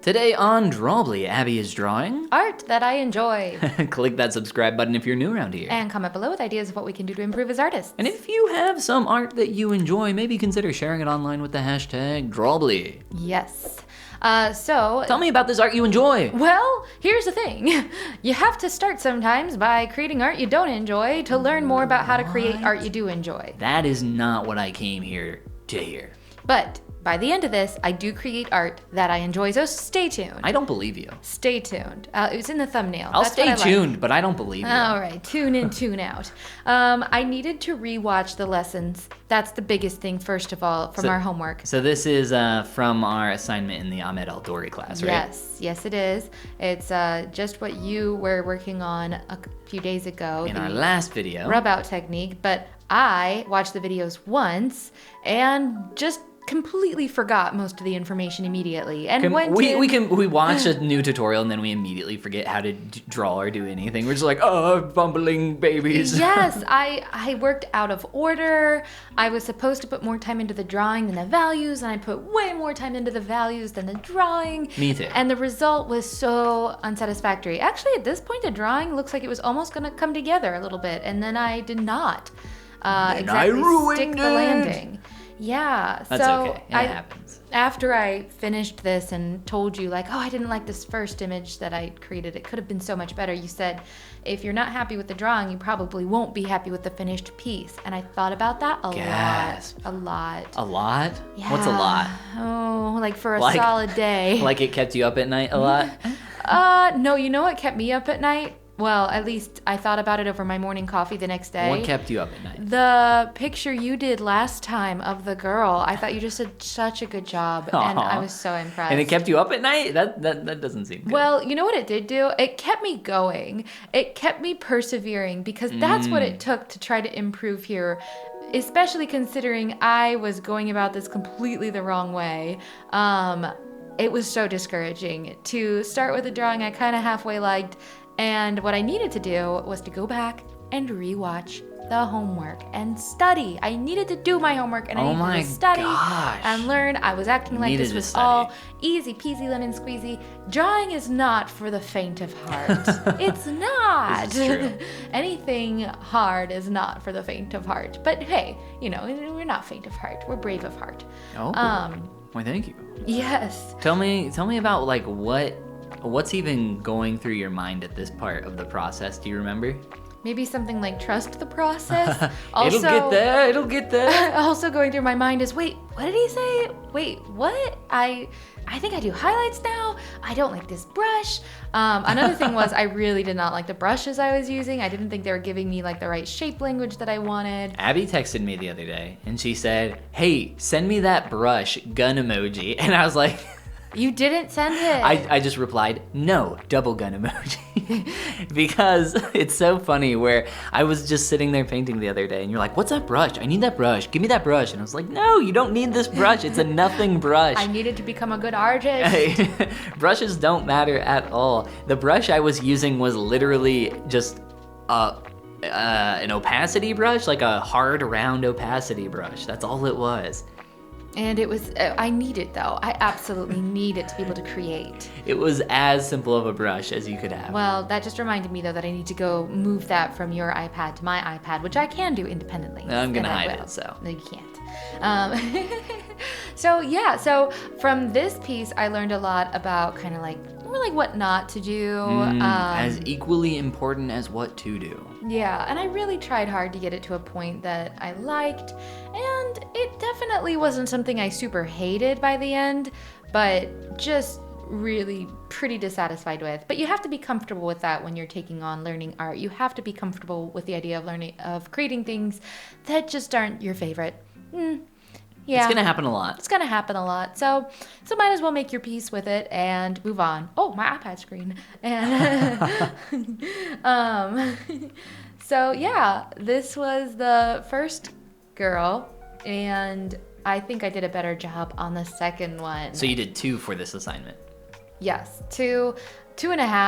Today on Drawbli, Abby is drawing art that I enjoy. Click that subscribe button if you're new around here. And comment below with ideas of what we can do to improve as artists. And if you have some art that you enjoy, maybe consider sharing it online with the hashtag Drawbli. Yes. So tell me about this art you enjoy. Well, here's the thing. You have to start sometimes by creating art you don't enjoy to learn more about how to create art you do enjoy. That is not what I came here to hear. But by the end of this, I do create art that I enjoy, so stay tuned. I don't believe you. Stay tuned. It was in the thumbnail. I'll stay tuned, but I don't believe you. All right, tune in, tune out. I needed to rewatch the lessons. That's the biggest thing, first of all, from our homework. So this is from our assignment in the Ahmed Al-Dori class, right? Yes, it is. It's just what you were working on a few days ago. In our last video. Rub-out technique, but I watched the videos once and just completely forgot most of the information immediately, and we watch a new tutorial and then we immediately forget how to draw or do anything. We're just like, oh, bumbling babies. Yes, I worked out of order. I was supposed to put more time into the drawing than the values, and I put way more time into the values than the drawing. Me too. And the result was so unsatisfactory. Actually, at this point, the drawing looks like it was almost gonna come together a little bit, and then I did not exactly stick the landing. Yeah, that's so okay. It happens. After I finished this and told you, like, oh, I didn't like this first image that I created, it could have been so much better, you said, if you're not happy with the drawing, you probably won't be happy with the finished piece. And I thought about that a lot. A lot? Yeah. What's a lot? Oh, like for a solid day. Like it kept you up at night a lot? No, you know what kept me up at night? Well, at least I thought about it over my morning coffee the next day. What kept you up at night? The picture you did last time of the girl. I thought you just did such a good job, and I was so impressed. And it kept you up at night? That doesn't seem good. Well, you know what it did do? It kept me going. It kept me persevering, because that's what it took to try to improve here, especially considering I was going about this completely the wrong way. It was so discouraging to start with a drawing I kind of halfway liked. And what I needed to do was to go back and rewatch the homework and study. I needed to do my homework, and I needed to study and learn. I was acting like this was all easy peasy lemon squeezy. Drawing is not for the faint of heart. It's not. This is true. Anything hard is not for the faint of heart. But hey, you know, we're not faint of heart. We're brave of heart. Oh. Well, thank you. Yes. Tell me about like what's even going through your mind at this part of the process? Do you remember? Maybe something like trust the process. Also, it'll get there. Also going through my mind is, wait, what did he say? Wait, what? I think I do highlights now. I don't like this brush. Another thing was I really did not like the brushes I was using. I didn't think they were giving me like the right shape language that I wanted. Abby texted me the other day and she said, hey, send me that brush gun emoji. And I was like, you didn't send it. I just replied, no, double gun emoji. Because it's so funny where I was just sitting there painting the other day and you're like, what's that brush? I need that brush. Give me that brush. And I was like, no, you don't need this brush. It's a nothing brush. I needed to become a good artist. Brushes don't matter at all. The brush I was using was literally just an opacity brush, like a hard round opacity brush. That's all it was. And it was, I need it though. I absolutely need it to be able to create. It was as simple of a brush as you could have. Well, that just reminded me though that I need to go move that from your iPad to my iPad, which I can do independently. I'm gonna hide it, so. No, you can't. So from this piece, I learned a lot about kind of like, more like what not to do. As equally important as what to do. Yeah, and I really tried hard to get it to a point that I liked, and it definitely wasn't something I super hated by the end, but just really pretty dissatisfied with. But you have to be comfortable with that when you're taking on learning art. You have to be comfortable with the idea of creating things that just aren't your favorite. Yeah. It's gonna happen a lot. It's gonna happen a lot. So might as well make your peace with it and move on. Oh, my iPad screen. And so yeah, this was the first girl, and I think I did a better job on the second one. So you did 2 for this assignment? Yes, 2.5.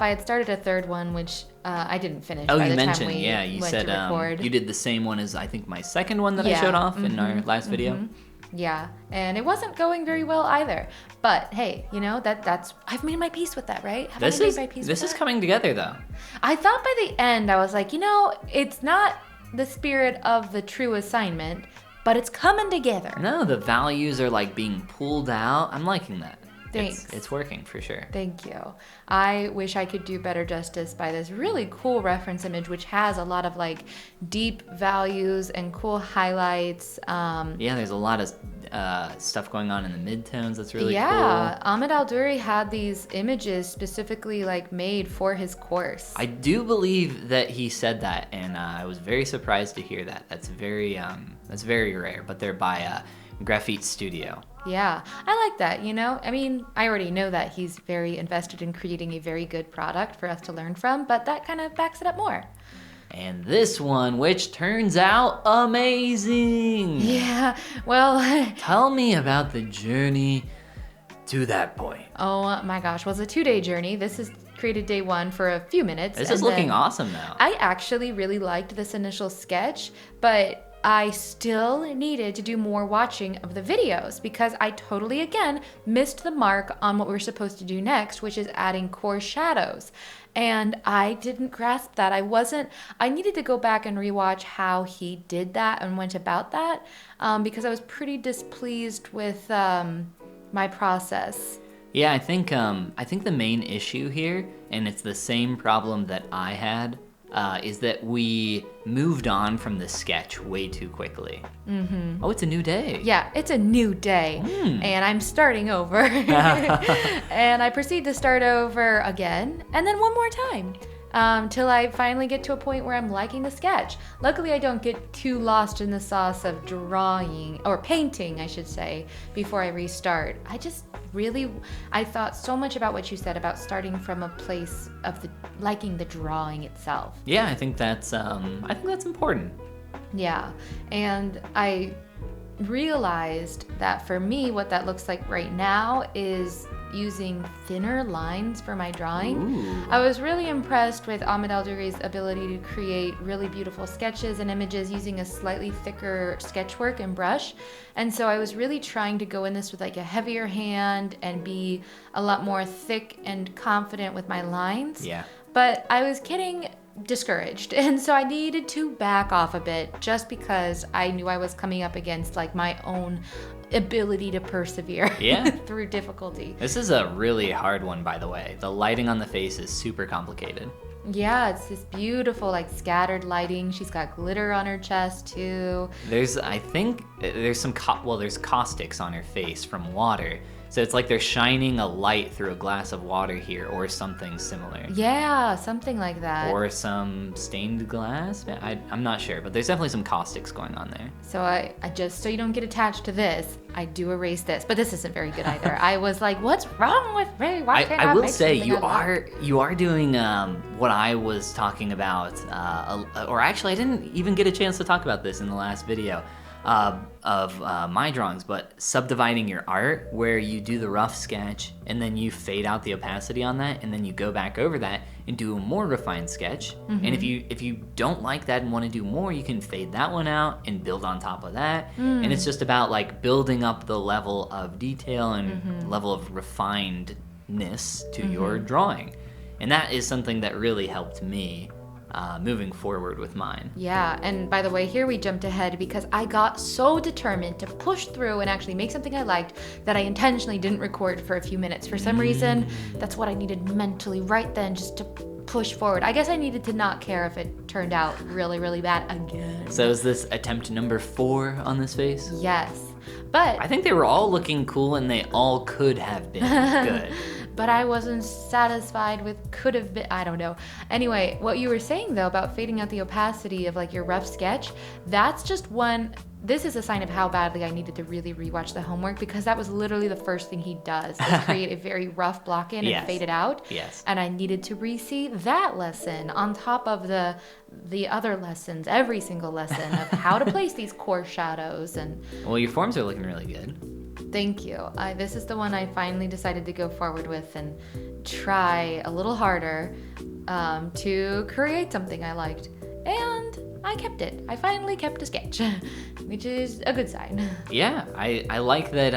I had started a third one, which I didn't finish by the time we you went said to record. you did the same one as I think my second one that I showed off in our last video. Yeah, and it wasn't going very well either. But hey, you know, that's I've made my peace with that, right? Have I made my peace with This is that? coming together though. I thought by the end I was like, you know, it's not the spirit of the true assignment, but it's coming together. No, the values are like being pulled out. I'm liking that. Thanks. It's working for sure. Thank you. I wish I could do better justice by this really cool reference image, which has a lot of like deep values and cool highlights. Yeah, there's a lot of stuff going on in the midtones. That's really Yeah, cool. Ahmed Al-Duri had these images specifically like made for his course. I do believe that he said that, and I was very surprised to hear that. That's very rare, but they're by Graphite Studio. Yeah, I like that, you know? I mean, I already know that he's very invested in creating a very good product for us to learn from, but that kind of backs it up more. And this one, which turns out amazing. Yeah, well, Tell me about the journey to that point. oh my gosh, well, it's a 2-day journey. This is created day 1 for a few minutes. This is and looking then awesome now. I actually really liked this initial sketch, but I still needed to do more watching of the videos because I totally, again, missed the mark on what we were supposed to do next, which is adding core shadows. And I didn't grasp that. I needed to go back and rewatch how he did that and went about that because I was pretty displeased with my process. Yeah, I think the main issue here, and it's the same problem that I had, is that we moved on from the sketch way too quickly. Mm-hmm. Oh, it's a new day. Yeah, it's a new day, and I'm starting over. And I proceed to start over again, and then one more time, till I finally get to a point where I'm liking the sketch. Luckily, I don't get too lost in the sauce of drawing, or painting, I should say, before I restart. I thought so much about what you said about starting from a place of liking the drawing itself. Yeah, I think that's important. Yeah, and I realized that for me, what that looks like right now is using thinner lines for my drawing. Ooh. I was really impressed with Ahmed Al-Duri's ability to create really beautiful sketches and images using a slightly thicker sketchwork and brush. And so I was really trying to go in this with like a heavier hand and be a lot more thick and confident with my lines. Yeah. But I was getting discouraged, and so I needed to back off a bit just because I knew I was coming up against like my own ability to persevere Yeah. through difficulty. This is a really hard one, by the way. The lighting on the face is super complicated. Yeah, it's this beautiful like scattered lighting. She's got glitter on her chest too. There's some there's caustics on her face from water. So it's like they're shining a light through a glass of water here, or something similar. Yeah, something like that. Or some stained glass? I'm not sure, but there's definitely some caustics going on there. So I just, so you don't get attached to this, I do erase this. But this isn't very good either. I was like, what's wrong with me? Why can't I will make say something I love? you are doing what I was talking about, or actually I didn't even get a chance to talk about this in the last video. Of my drawings, but subdividing your art where you do the rough sketch and then you fade out the opacity on that and then you go back over that and do a more refined sketch. Mm-hmm. And if you don't like that and want to do more, you can fade that one out and build on top of that. And it's just about like building up the level of detail and level of refinedness to your drawing. And that is something that really helped me moving forward with mine. Yeah, and by the way, here we jumped ahead because I got so determined to push through and actually make something I liked that I intentionally didn't record for a few minutes. For some reason, that's what I needed mentally right then, just to push forward. I guess I needed to not care if it turned out really, really bad again. So is this attempt number 4 on this face? Yes, but I think they were all looking cool and they all could have been good. but I wasn't satisfied with could have been, I don't know. Anyway, what you were saying though about fading out the opacity of like your rough sketch, that's just one, this is a sign of how badly I needed to really rewatch the homework because that was literally the first thing he does is create a very rough block in and fade it out. Yes. And I needed to re-see that lesson on top of the other lessons, every single lesson of how to place these core shadows. And well, your forms are looking really good. thank you. This is the one I finally decided to go forward with and try a little harder to create something I liked. And I kept it. I finally kept a sketch, which is a good sign. Yeah, I like that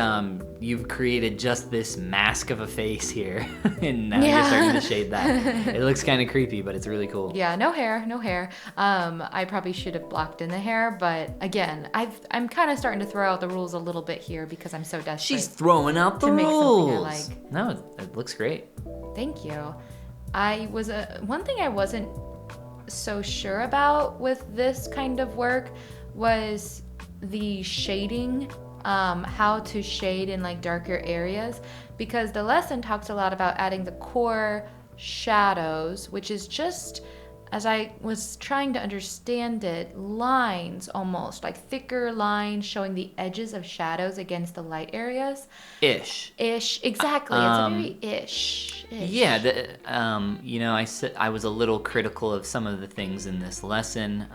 you've created just this mask of a face here, and now you're starting to shade that. It looks kind of creepy, but it's really cool. Yeah, no hair. I probably should have blocked in the hair, but again, I'm kind of starting to throw out the rules a little bit here because I'm so desperate. She's throwing out the to make something I rules. like. No, it looks great. Thank you. One thing I wasn't so sure about with this kind of work was the shading, how to shade in like darker areas, because the lesson talks a lot about adding the core shadows, which is just, as I was trying to understand it, lines, almost like thicker lines showing the edges of shadows against the light areas. Ish, exactly. It's a very ish. Yeah, I was a little critical of some of the things in this lesson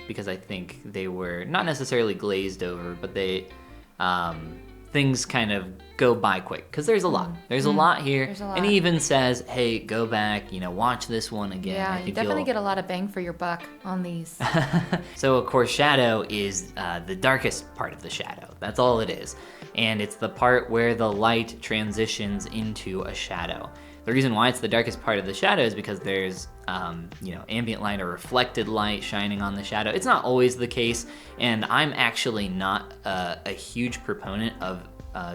because I think they were not necessarily glazed over, but things kind of go by quick because there's a lot. There's a lot here. There's a lot. And he even says, hey, go back, watch this one again. Yeah, you definitely get a lot of bang for your buck on these. So, of course, shadow is the darkest part of the shadow. That's all it is. And it's the part where the light transitions into a shadow. The reason why it's the darkest part of the shadow is because there's, ambient light or reflected light shining on the shadow. It's not always the case, and I'm actually not a huge proponent of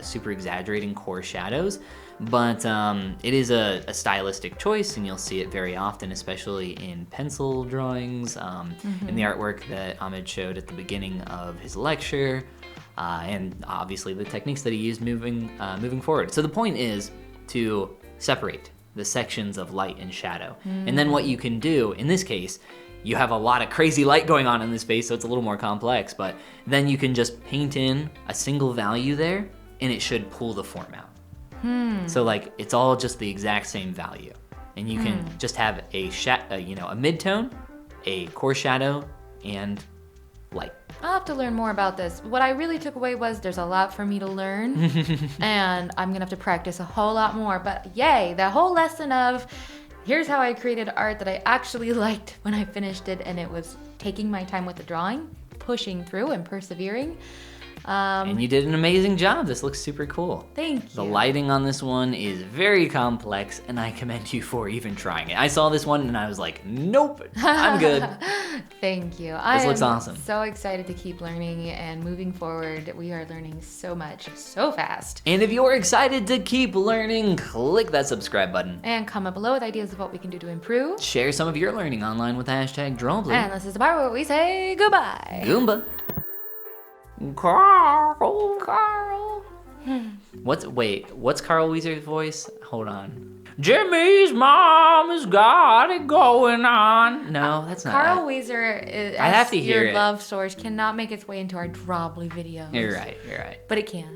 super exaggerating core shadows, but it is a stylistic choice, and you'll see it very often, especially in pencil drawings, in the artwork that Ahmed showed at the beginning of his lecture, and obviously the techniques that he used moving forward. So the point is to separate the sections of light and shadow. And then what you can do, in this case, you have a lot of crazy light going on in this space, so it's a little more complex, but then you can just paint in a single value there, and it should pull the form out. So like, it's all just the exact same value. And you can just have a midtone, a core shadow, and light. I'll have to learn more about this. What I really took away was there's a lot for me to learn, and I'm gonna have to practice a whole lot more. But yay, that whole lesson of here's how I created art that I actually liked when I finished it, and it was taking my time with the drawing, pushing through and persevering. And you did an amazing job. This looks super cool. Thank you. The lighting on this one is very complex, and I commend you for even trying it. I saw this one and I was like, nope, I'm good. Thank you. This looks awesome. So excited to keep learning and moving forward. We are learning so much, so fast. And if you're excited to keep learning, click that subscribe button. And comment below with ideas of what we can do to improve. Share some of your learning online with the hashtag Drawbli. And this is the part where we say goodbye. Goomba. Carl. What's Carl Weezer's voice? Hold on. Jimmy's mom has got it going on. No, that's not Carl it. Weezer, I have to hear your it. love story, cannot make its way into our Drawbli video. You're right. But it can.